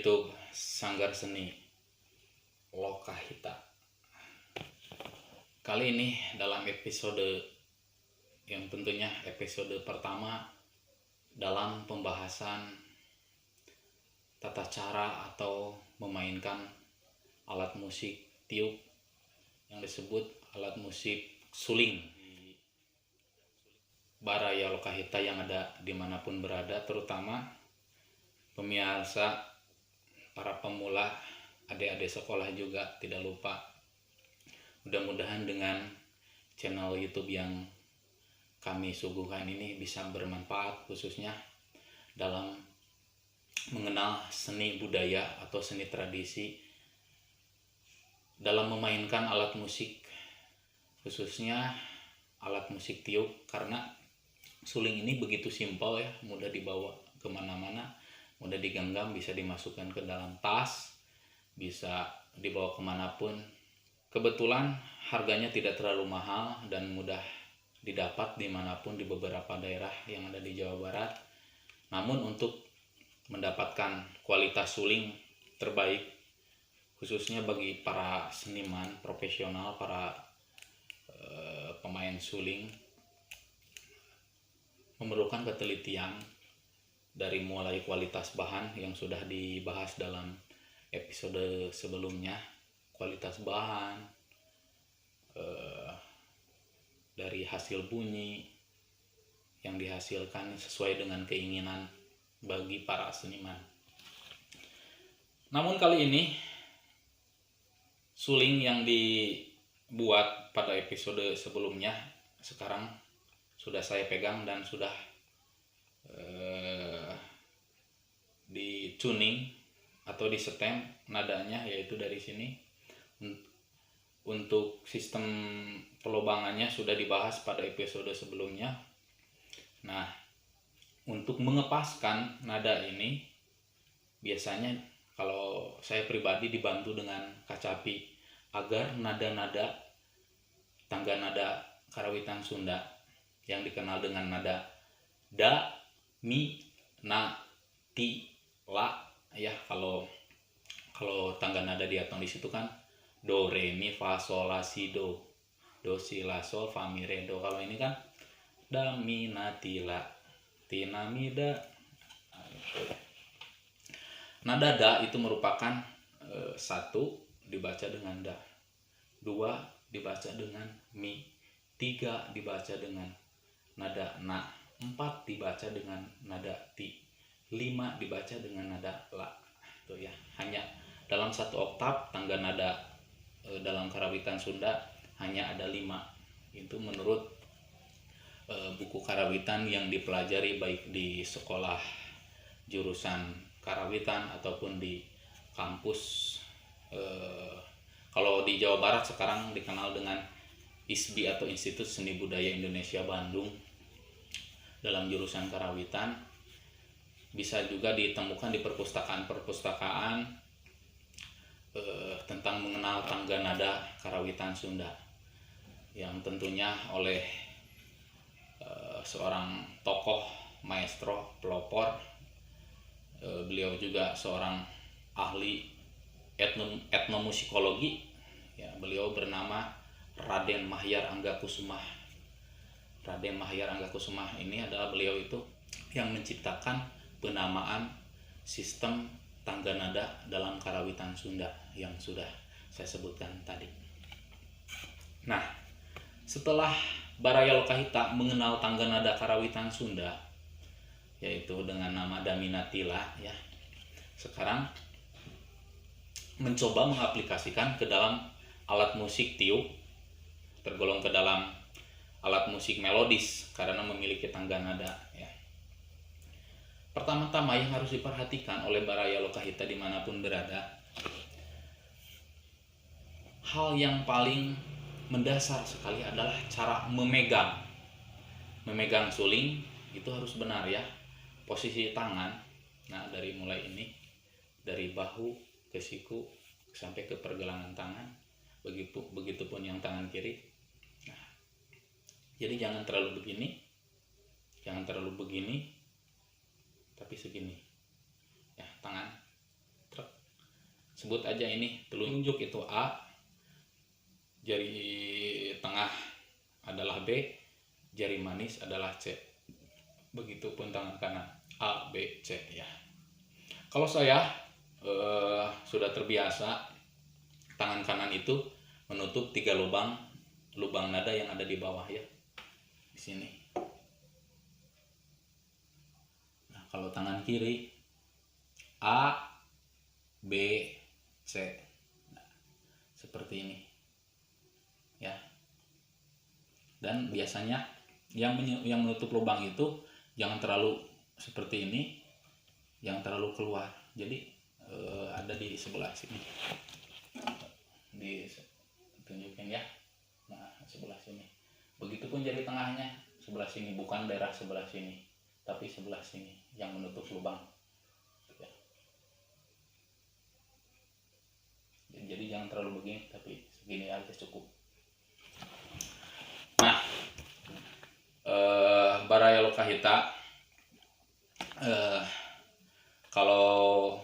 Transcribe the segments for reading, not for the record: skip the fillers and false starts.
YouTube Sanggar Seni Lokahita. Kali ini dalam episode yang tentunya episode pertama dalam pembahasan tata cara atau memainkan alat musik tiup yang disebut alat musik suling di Baraya Lokahita yang ada dimanapun berada, terutama pemirsa, para pemula, adik-adik sekolah juga tidak lupa. Mudah-mudahan dengan channel YouTube yang kami suguhkan ini bisa bermanfaat, khususnya dalam mengenal seni budaya atau seni tradisi dalam memainkan alat musik, khususnya alat musik tiup. Karena suling ini begitu simpel ya, mudah dibawa kemana-mana, mudah digenggam, bisa dimasukkan ke dalam tas, bisa dibawa kemanapun. Kebetulan harganya tidak terlalu mahal dan mudah didapat dimanapun di beberapa daerah yang ada di Jawa Barat. Namun untuk mendapatkan kualitas suling terbaik, khususnya bagi para seniman profesional, para pemain suling, memerlukan ketelitian dari mulai kualitas bahan yang sudah dibahas dalam episode sebelumnya, kualitas bahan, dari hasil bunyi yang dihasilkan sesuai dengan keinginan bagi para seniman. Namun kali ini suling yang dibuat pada episode sebelumnya sekarang sudah saya pegang dan sudah di tuning atau di setem nadanya, yaitu dari sini. Untuk sistem pelobangannya sudah dibahas pada episode sebelumnya. Nah, untuk mengepaskan nada ini biasanya kalau saya pribadi dibantu dengan kacapi agar nada-nada tangga nada karawitan Sunda yang dikenal dengan nada da, mi, na, ti, la ya. Kalau tangga nada diaton di situ kan do, re, mi, fa, sol, la, si, do, do, si, la, sol, fa, mi, re, do. Kalau ini kan da, mi, na, ti, la, ti, na, mi, da. Nada da itu merupakan satu dibaca dengan da, dua dibaca dengan mi, tiga dibaca dengan nada na, empat dibaca dengan nada ti, lima dibaca dengan nada la. Itu ya, hanya dalam satu oktav tangga nada dalam karawitan Sunda hanya ada 5. Itu menurut buku karawitan yang dipelajari baik di sekolah jurusan karawitan ataupun di kampus. Kalau di Jawa Barat sekarang dikenal dengan ISBI atau Institut Seni Budaya Indonesia Bandung dalam jurusan karawitan. Bisa juga ditemukan di perpustakaan-perpustakaan tentang mengenal tangga nada karawitan Sunda, yang tentunya oleh seorang tokoh maestro pelopor. Beliau juga seorang ahli etnomusikologi ya. Beliau bernama Raden Mahyar Anggakusumah. Raden Mahyar Anggakusumah ini adalah beliau itu yang menciptakan penamaan sistem tangga nada dalam karawitan Sunda yang sudah saya sebutkan tadi. Nah, setelah Baraya Lokahita mengenal tangga nada karawitan Sunda, yaitu dengan nama Daminatila ya, sekarang mencoba mengaplikasikan ke dalam alat musik tiup, tergolong ke dalam alat musik melodis karena memiliki tangga nada ya. Pertama-tama yang harus diperhatikan oleh Baraya Lokahita dimanapun berada, hal yang paling mendasar sekali adalah cara memegang suling. Itu harus benar ya, posisi tangan. Nah, dari mulai ini, dari bahu ke siku sampai ke pergelangan tangan, begitupun yang tangan kiri. Nah, jadi jangan terlalu begini, tapi segini ya, tangan truk sebut aja ini telunjuk itu A, jari tengah adalah B, jari manis adalah C. Begitupun tangan kanan A, B, C ya. Kalau saya sudah terbiasa tangan kanan itu menutup 3 lubang nada yang ada di bawah ya, di sini. Nah, kalau tangan kiri A, B, C, nah, seperti ini ya. Dan biasanya yang menutup lubang itu jangan terlalu seperti ini, jangan terlalu keluar. Jadi ada di sebelah sini, tunjukin ya. Nah, sebelah sini. Begitupun jari tengahnya sebelah sini, bukan daerah sebelah sini, tapi sebelah sini yang menutup lubang. Ya. Jadi jangan terlalu begini, tapi segini aja cukup. Nah, Baraya Lokahita, kalau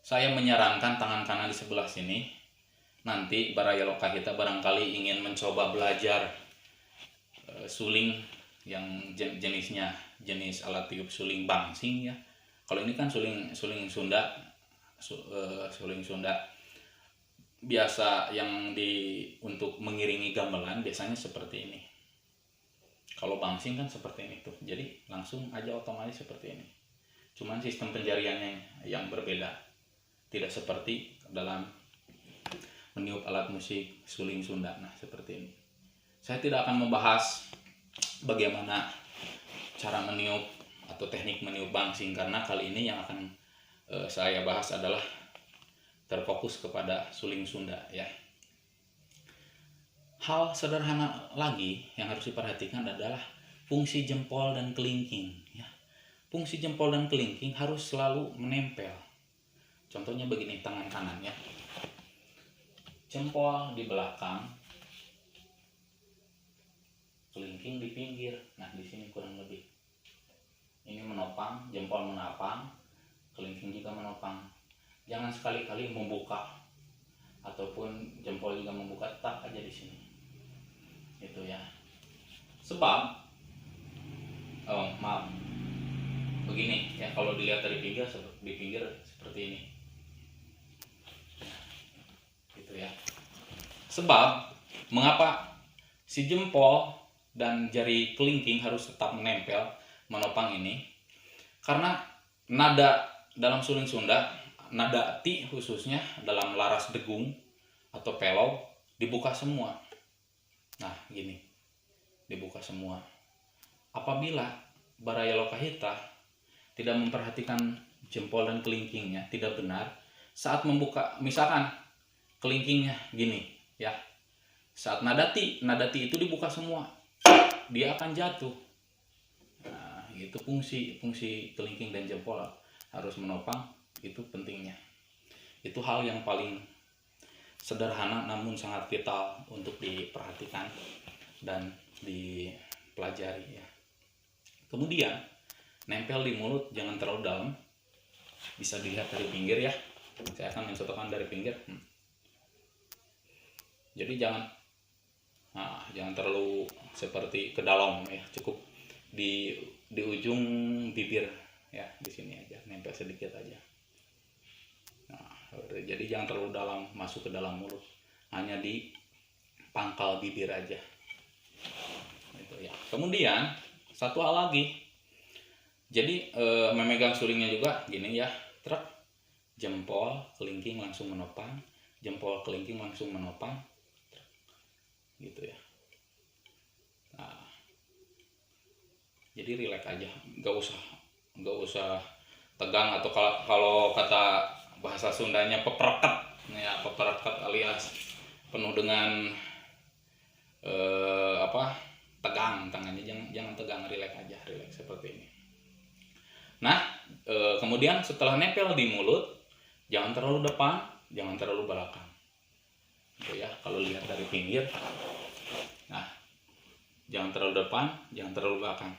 saya menyarankan tangan kanan di sebelah sini, nanti Baraya Lokahita barangkali ingin mencoba belajar suling yang jenis alat tiup suling bangsing ya. Kalau ini kan suling Sunda, suling Sunda biasa yang untuk mengiringi gamelan biasanya seperti ini. Kalau bangsing kan seperti ini tuh, jadi langsung aja otomatis seperti ini. Cuman sistem penjariannya yang berbeda, tidak seperti dalam meniup alat musik suling Sunda. Nah, seperti ini. Saya tidak akan membahas bagaimana cara meniup atau teknik meniup bangsing, karena kali ini yang akan saya bahas adalah terfokus kepada suling Sunda ya. Hal sederhana lagi yang harus diperhatikan adalah fungsi jempol dan kelingking ya. Fungsi jempol dan kelingking harus selalu menempel. Contohnya begini, tangan kanan ya. Jempol di belakang, kelingking di pinggir. Nah, di sini kurang lebih. Ini menopang, jempol menopang, kelingking juga menopang. Jangan sekali-kali membuka ataupun jempol juga membuka, tetap aja di sini. Itu ya. Sebab maaf. Begini ya, kalau dilihat dari pinggir seperti ini. Gitu ya. Sebab mengapa si jempol dan jari kelingking harus tetap menempel menopang ini? Karena nada dalam suling Sunda, nada ti khususnya dalam laras degung atau pelau dibuka semua. Nah, gini. Dibuka semua. Apabila Baraya Lokahita tidak memperhatikan jempol dan kelingkingnya, tidak benar, saat membuka, misalkan kelingkingnya gini ya, saat nada ti itu dibuka semua, dia akan jatuh. Nah, itu fungsi kelingking dan jempol harus menopang, itu pentingnya. Itu hal yang paling sederhana namun sangat vital untuk diperhatikan dan dipelajari ya. Kemudian nempel di mulut jangan terlalu dalam, bisa dilihat dari pinggir ya. Saya akan mencontohkan dari pinggir. Jadi jangan terlalu seperti ke dalam ya, cukup di ujung bibir ya, di sini aja, nempel sedikit aja. Nah, jadi jangan terlalu dalam masuk ke dalam mulut, hanya di pangkal bibir aja. Itu ya. Kemudian satu hal lagi, jadi memegang sulingnya juga gini ya, truk, jempol kelingking langsung menopang, jempol kelingking langsung menopang, gitu ya. Nah, jadi rileks aja, nggak usah tegang, atau kalau kata bahasa Sundanya pepereket ya, pepereket alias penuh dengan tegang tangannya. Jangan tegang, rileks aja, rileks seperti ini. Nah, kemudian setelah nempel di mulut, jangan terlalu depan, jangan terlalu belakang. Gitu ya, kalau lihat dari pinggir. Nah, jangan terlalu depan, jangan terlalu belakang.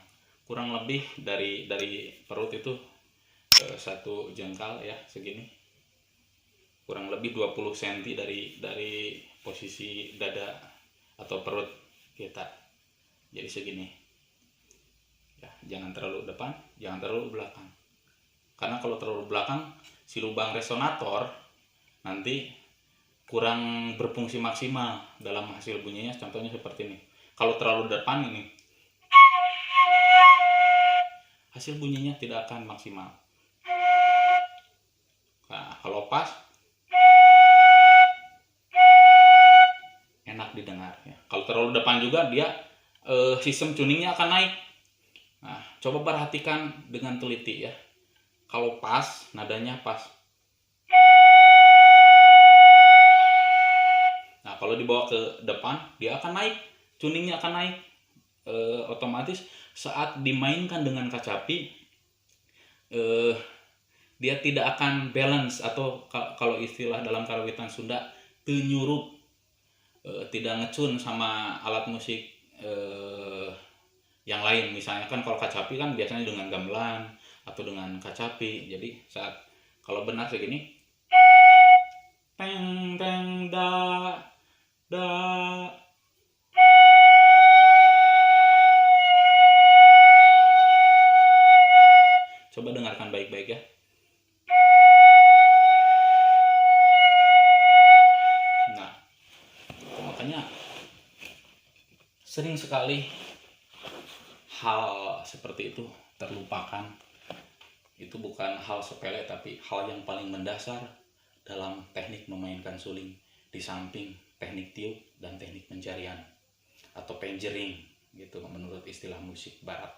Kurang lebih dari perut itu 1 jengkal ya, segini. kurang lebih 20 cm dari posisi dada atau perut kita. Jadi segini ya, jangan terlalu depan, jangan terlalu belakang, karena kalau terlalu belakang si lubang resonator nanti kurang berfungsi maksimal dalam hasil bunyinya. Contohnya seperti ini. Kalau terlalu depan ini, hasil bunyinya tidak akan maksimal. Nah, kalau pas, enak didengar ya. Kalau terlalu depan juga dia sistem tuningnya akan naik. Nah, coba perhatikan dengan teliti ya. Kalau pas, nadanya pas. Nah, kalau dibawa ke depan, dia akan naik, tuningnya akan naik. Otomatis saat dimainkan dengan kacapi, dia tidak akan balance, atau kalau istilah dalam karawitan Sunda, tenyurup, tidak ngecun sama alat musik yang lain. Misalnya kan kalau kacapi kan biasanya dengan gamelan atau dengan kacapi. Jadi saat kalau benar segini, teng teng da da, coba dengarkan baik-baik ya. Nah, makanya sering sekali hal seperti itu terlupakan. Itu bukan hal sepele, tapi hal yang paling mendasar dalam teknik memainkan suling, di samping teknik tiup dan teknik pencarian atau penjering gitu menurut istilah musik barat.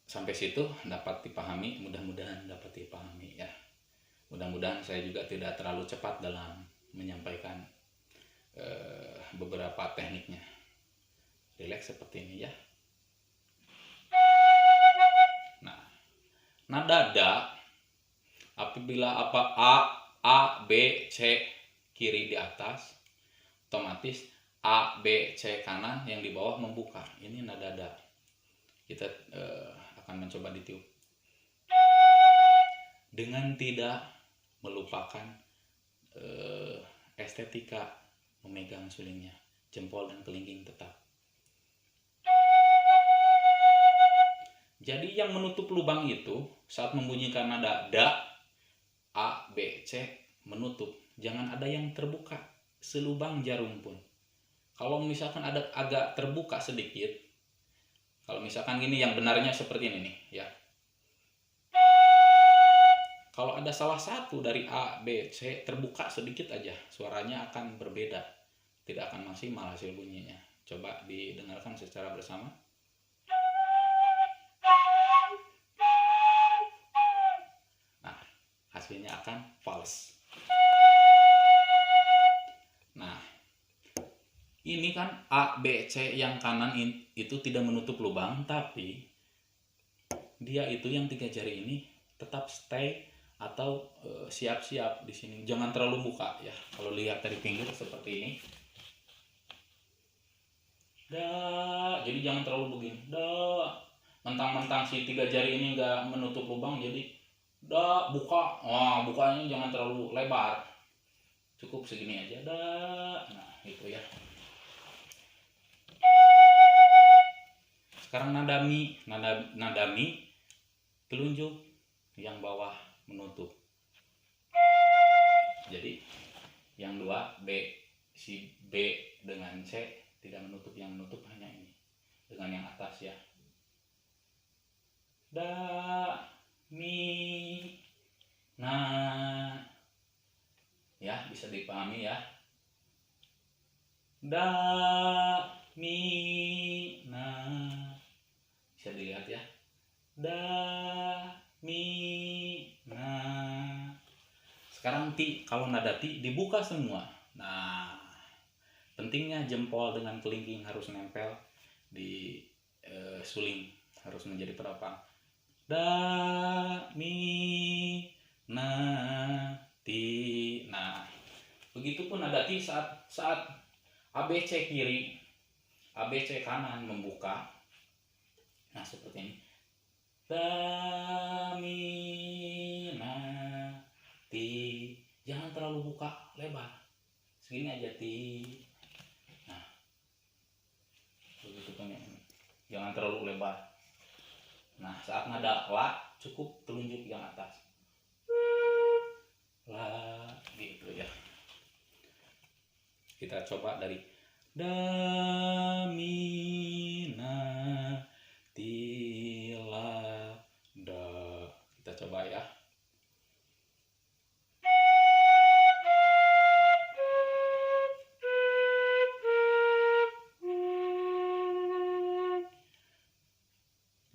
Sampai situ dapat dipahami, mudah-mudahan dapat dipahami ya. Mudah-mudahan saya juga tidak terlalu cepat dalam menyampaikan beberapa tekniknya. Relax seperti ini ya. Nah, nada da apabila A, B, C kiri di atas, otomatis A, B, C kanan, yang di bawah membuka. Ini nada da. Kita akan mencoba ditiup dengan tidak melupakan estetika memegang sulingnya, jempol dan kelingking tetap. Jadi yang menutup lubang itu saat membunyikan nada da, A, B, C menutup. Jangan ada yang terbuka selubang jarum pun. Kalau misalkan ada agak terbuka sedikit, kalau misalkan gini, yang benarnya seperti ini nih ya. Kalau ada salah satu dari A, B, C terbuka sedikit aja, suaranya akan berbeda, tidak akan maksimal hasil bunyinya. Coba didengarkan secara bersama. Hasilnya akan false. Nah, ini kan A, B, C yang kanan itu tidak menutup lubang, tapi dia itu yang 3 jari ini tetap stay atau siap-siap di sini. Jangan terlalu buka ya. Kalau lihat dari pinggir seperti ini. Da, jadi jangan terlalu begini. Da, mentang-mentang si 3 jari ini nggak menutup lubang, jadi da buka. Wah, bukanya jangan terlalu lebar. Cukup segini aja. Da. Nah, gitu ya. Sekarang nada mi telunjuk yang bawah menutup. Jadi yang 2 B, si B dengan C tidak menutup, yang menutup hanya ini dengan yang atas ya. Da, mi, na, ya bisa dipahami ya. Da, mi, na, bisa dilihat ya. Da, mi, na. Sekarang ti, kalau nada ti dibuka semua. Nah, pentingnya jempol dengan kelingking harus nempel di suling, harus menjadi penopang. Da, mi, na, ti. Nah, begitupun nada ti saat ABC kiri, ABC kanan membuka. Nah, seperti ini. Da, mi, na. segini aja nah begitu kan ya. Jangan terlalu lebar. Nah saat nada la cukup telunjuk yang atas la gitu ya. Kita coba dari da mi na ti la da. Kita coba ya.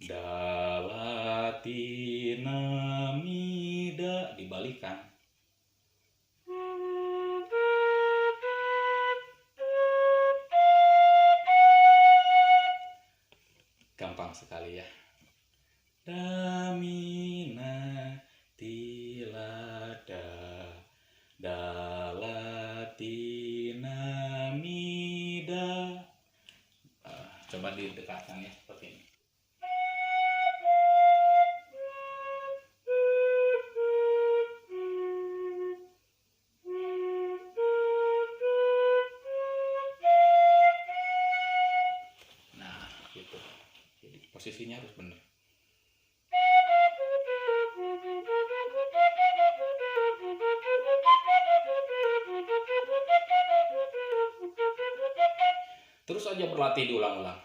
Da la ti na mi da dibalikan. Gampang sekali ya. Da mi na ti la da da la ti na mi da. Coba didekatkan ya seperti ini. Nah gitu, jadi posisinya harus benar. Terus aja berlatih diulang-ulang.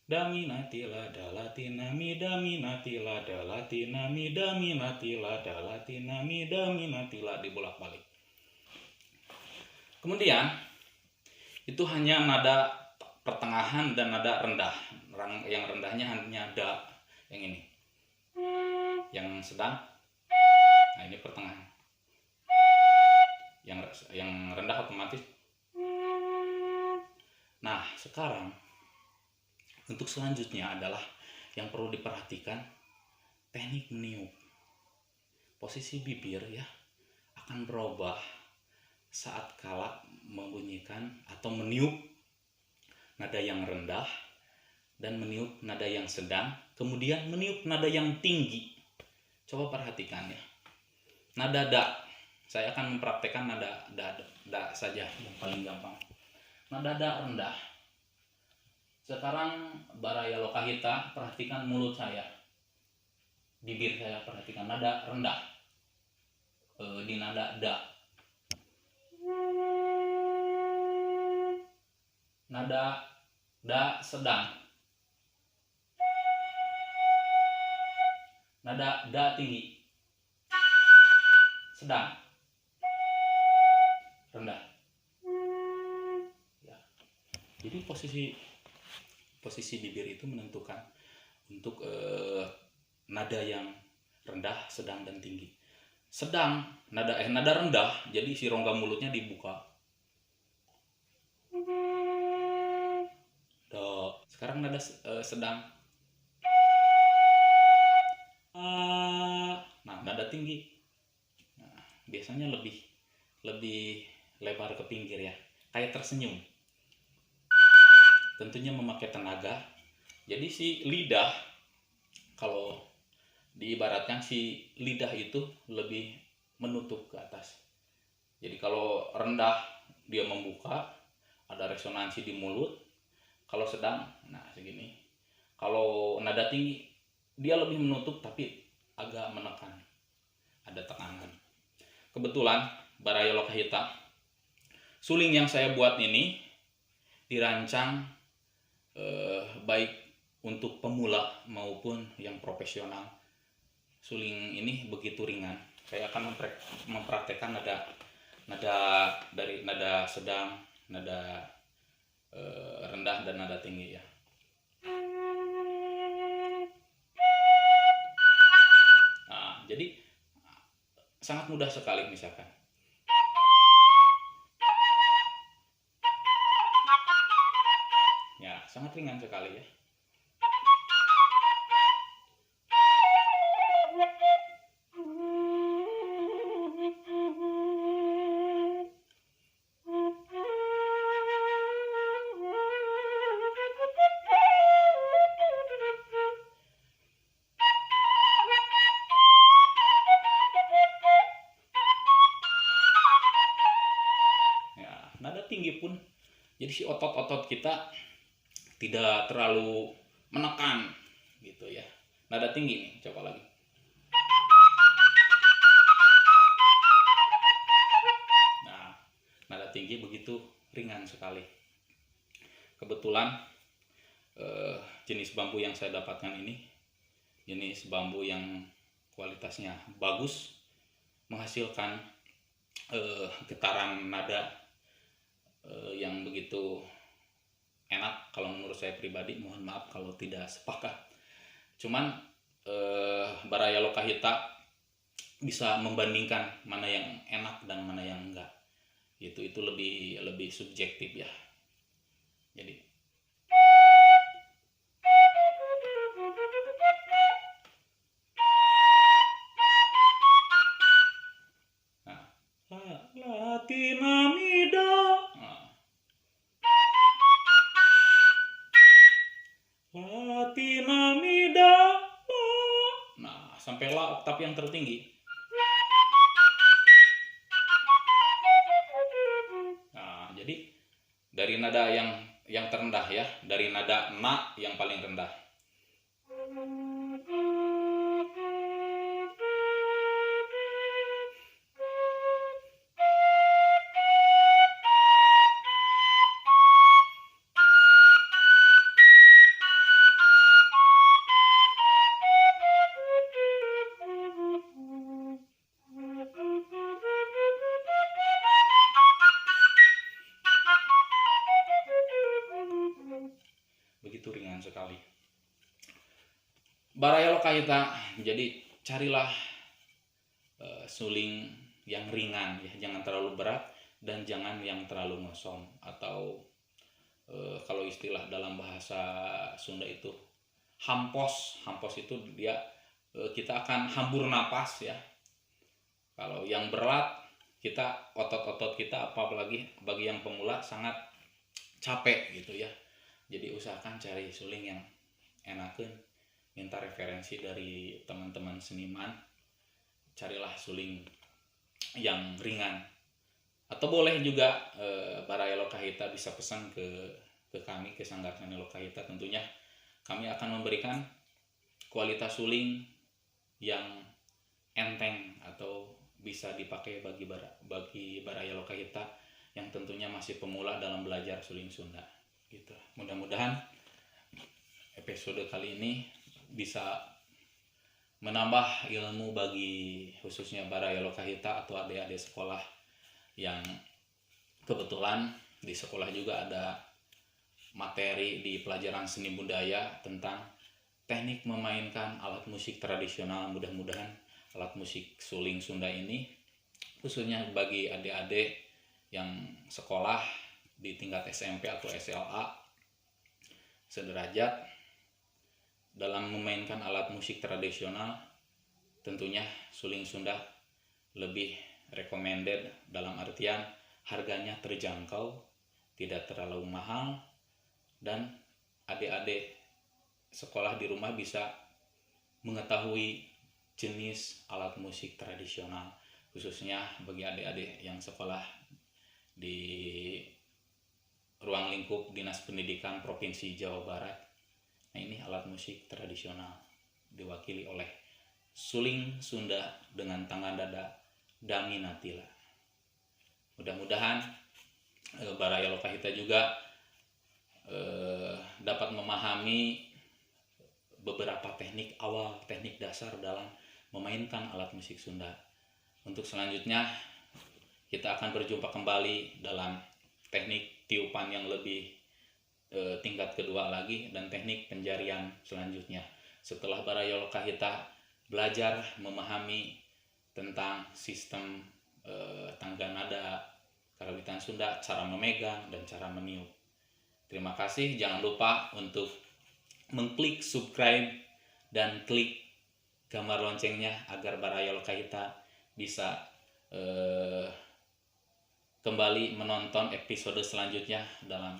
Da mi na ti la da la ti na mi da mi na ti la da la ti na mi da mi na ti la da la ti na mi da mi na ti la, dibolak-balik. Kemudian itu hanya nada pertengahan dan nada rendah. Yang rendahnya hanya da yang ini. Yang sedang, nah ini pertengahan. Yang rendah otomatis. Nah sekarang untuk selanjutnya adalah yang perlu diperhatikan teknik meniup. Posisi bibir ya akan berubah saat kala membunyikan atau meniup nada yang rendah dan meniup nada yang sedang, kemudian meniup nada yang tinggi. Coba perhatikan ya. Nada da, saya akan mempraktekkan nada da saja yang paling gampang. Nada da rendah. Sekarang Baraya Lokahita, perhatikan mulut saya, bibir saya, perhatikan nada rendah di nada da. Nada da sedang, nada da tinggi, sedang, rendah. Ya. Jadi posisi bibir itu menentukan untuk nada yang rendah, sedang, dan tinggi. Sedang, nada rendah, jadi si rongga mulutnya dibuka. Do. Sekarang nada sedang. Nah, nada tinggi. Nah, biasanya lebih lebar ke pinggir ya, kayak tersenyum. Tentunya memakai tenaga. Jadi si lidah, kalau diibaratkan si lidah itu lebih menutup ke atas. Jadi kalau rendah dia membuka, ada resonansi di mulut. Kalau sedang, nah segini. Kalau nada tinggi dia lebih menutup tapi agak menekan, ada tekanan. Kebetulan Baraya Lokahita, suling yang saya buat ini dirancang baik untuk pemula maupun yang profesional. Suling ini begitu ringan. Saya akan mempraktekkan dari nada sedang, nada rendah, dan nada tinggi ya. Nah, jadi sangat mudah sekali misalkan. Ya, sangat ringan sekali ya. Ya, pun, jadi si otot-otot kita tidak terlalu menekan gitu ya. Nada tinggi nih, coba lagi. Nah, nada tinggi begitu ringan sekali. Kebetulan jenis bambu yang saya dapatkan ini jenis bambu yang kualitasnya bagus, menghasilkan getaran nada yang begitu enak. Kalau menurut saya pribadi, mohon maaf kalau tidak sepakat. Cuman Baraya Lokahita bisa membandingkan mana yang enak dan mana yang enggak. Itu lebih subjektif ya. Jadi Latinamida. Latinamida. Nah, sampai la oktav yang tertinggi. Nah, jadi dari nada yang terendah ya, dari nada na yang paling rendah. Begitu ringan sekali. Baraya Lokahita, jadi carilah suling yang ringan ya, jangan terlalu berat dan jangan yang terlalu ngosong, atau kalau istilah dalam bahasa Sunda itu hampos. Hampos itu dia kita akan hambur napas ya. Kalau yang berat, kita otot-otot kita, apalagi bagi yang pemula, sangat capek gitu ya. Jadi usahakan cari suling yang enakeun, minta referensi dari teman-teman seniman, carilah suling yang ringan. Atau boleh juga Baraya Lokahita bisa pesan ke kami, ke Sanggar Seni Lokahita. Tentunya kami akan memberikan kualitas suling yang enteng atau bisa dipakai bagi Baraya Lokahita yang tentunya masih pemula dalam belajar suling Sunda gitu. Mudah-mudahan episode kali ini bisa menambah ilmu bagi khususnya Baraya Lokahita atau adik-adik sekolah yang kebetulan di sekolah juga ada materi di pelajaran seni budaya tentang teknik memainkan alat musik tradisional. Mudah-mudahan alat musik suling Sunda ini khususnya bagi adik-adik yang sekolah di tingkat SMP atau SLA sederajat dalam memainkan alat musik tradisional, tentunya suling Sunda lebih recommended dalam artian harganya terjangkau, tidak terlalu mahal, dan adik-adik sekolah di rumah bisa mengetahui jenis alat musik tradisional, khususnya bagi adik-adik yang sekolah di ruang lingkup Dinas Pendidikan Provinsi Jawa Barat. Nah, ini alat musik tradisional diwakili oleh suling Sunda dengan tangan dada Daminatila. Mudah-mudahan Baraya Lokahita juga dapat memahami beberapa teknik awal, teknik dasar dalam memainkan alat musik Sunda. Untuk selanjutnya kita akan berjumpa kembali dalam teknik tiupan yang lebih tingkat kedua lagi dan teknik penjarian selanjutnya. Setelah Baraya Lokahita belajar memahami tentang sistem tangga nada karawitan Sunda, cara memegang dan cara meniup. Terima kasih, jangan lupa untuk mengklik subscribe dan klik gambar loncengnya agar Baraya Lokahita bisa kembali menonton episode selanjutnya dalam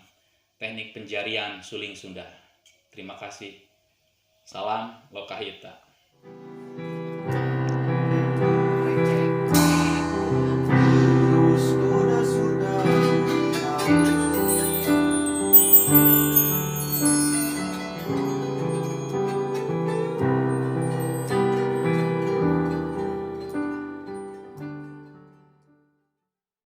teknik penjarian suling Sunda. Terima kasih. Salam Lokahita.